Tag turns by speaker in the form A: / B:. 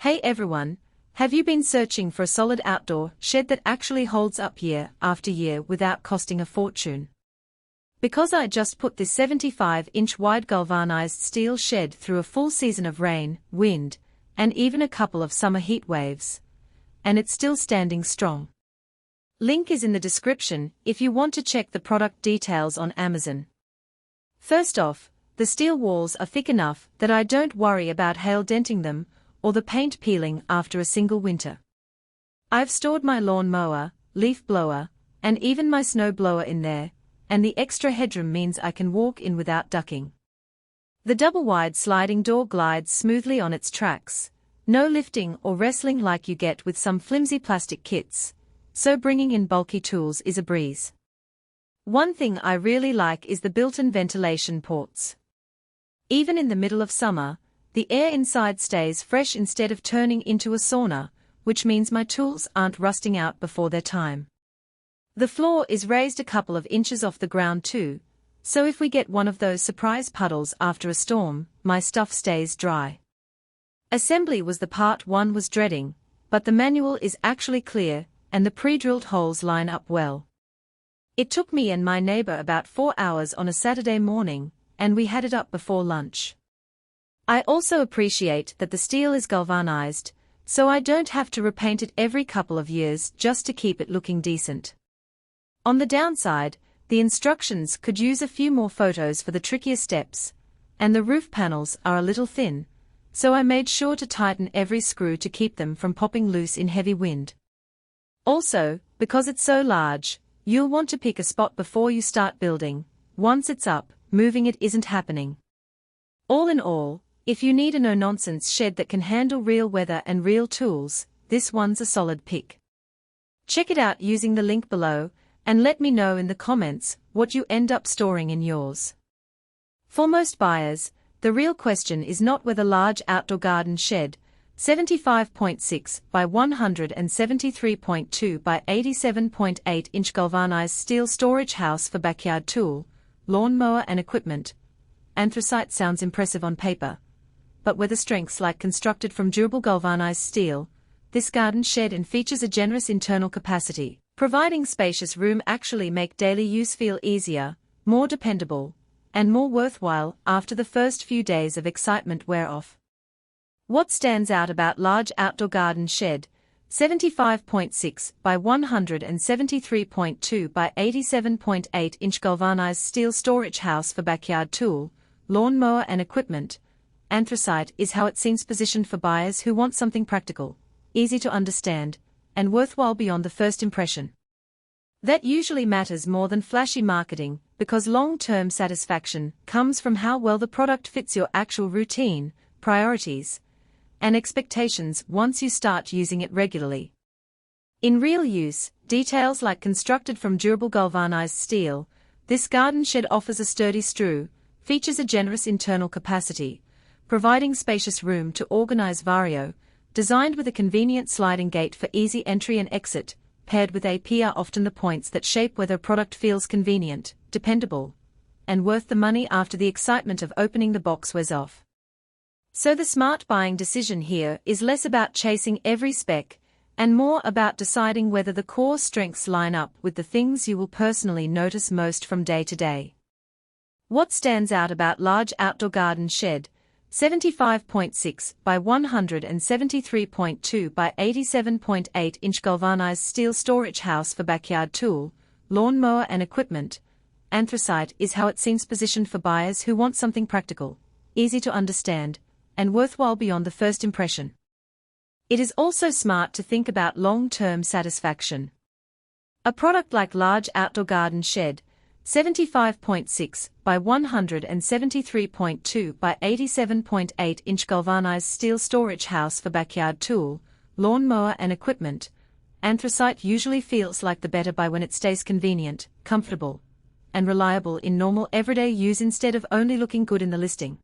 A: Hey everyone, have you been searching for a solid outdoor shed that actually holds up year after year without costing a fortune? Because I just put this 75-inch wide galvanized steel shed through a full season of rain, wind, and even a couple of summer heat waves. And it's still standing strong. Link is in the description if you want to check the product details on Amazon. First off, the steel walls are thick enough that I don't worry about hail denting them, or the paint peeling after a single winter. I've stored my lawn mower, leaf blower, and even my snow blower in there, and the extra headroom means I can walk in without ducking. The double-wide sliding door glides smoothly on its tracks, no lifting or wrestling like you get with some flimsy plastic kits, so bringing in bulky tools is a breeze. One thing I really like is the built-in ventilation ports. Even in the middle of summer, the air inside stays fresh instead of turning into a sauna, which means my tools aren't rusting out before their time. The floor is raised a couple of inches off the ground too, so if we get one of those surprise puddles after a storm, my stuff stays dry. Assembly was the part one was dreading, but the manual is actually clear, and the pre-drilled holes line up well. It took me and my neighbor about 4 hours on a Saturday morning, and we had it up before lunch. I also appreciate that the steel is galvanized, so I don't have to repaint it every couple of years just to keep it looking decent. On the downside, the instructions could use a few more photos for the trickier steps, and the roof panels are a little thin, so I made sure to tighten every screw to keep them from popping loose in heavy wind. Also, because it's so large, you'll want to pick a spot before you start building. Once it's up, moving it isn't happening. All in all, if you need a no-nonsense shed that can handle real weather and real tools, this one's a solid pick. Check it out using the link below, and let me know in the comments what you end up storing in yours. For most buyers, the real question is not whether large outdoor garden shed, 75.6 by 173.2 by 87.8-inch galvanized steel storage house for backyard tool, lawn mower and equipment. Anthracite sounds impressive on paper, but with the strengths like constructed from durable galvanized steel, this garden shed and features a generous internal capacity, providing spacious room actually make daily use feel easier, more dependable, and more worthwhile after the first few days of excitement wear off. What stands out about large outdoor garden shed, 75.6 by 173.2 by 87.8-inch galvanized steel storage house for backyard tool, lawn mower and equipment. Anthracite is how it seems positioned for buyers who want something practical, easy to understand, and worthwhile beyond the first impression. That usually matters more than flashy marketing, because long-term satisfaction comes from how well the product fits your actual routine, priorities, and expectations once you start using it regularly. In real use, details like constructed from durable galvanized steel, this garden shed offers a sturdy screw, features a generous internal capacity, providing spacious room to organize vario, designed with a convenient sliding gate for easy entry and exit, paired with AP are often the points that shape whether a product feels convenient, dependable, and worth the money after the excitement of opening the box wears off. So the smart buying decision here is less about chasing every spec, and more about deciding whether the core strengths line up with the things you will personally notice most from day to day. What stands out about large outdoor garden shed, 75.6 by 173.2 by 87.8-inch galvanized steel storage house for backyard tool, lawn mower and equipment. Anthracite is how it seems positioned for buyers who want something practical, easy to understand, and worthwhile beyond the first impression. It is also smart to think about long-term satisfaction. A product like large outdoor garden shed, 75.6 by 173.2 by 87.8-inch galvanized steel storage house for backyard tool, lawn mower and equipment. Anthracite usually feels like the better buy when it stays convenient, comfortable, and reliable in normal everyday use instead of only looking good in the listing.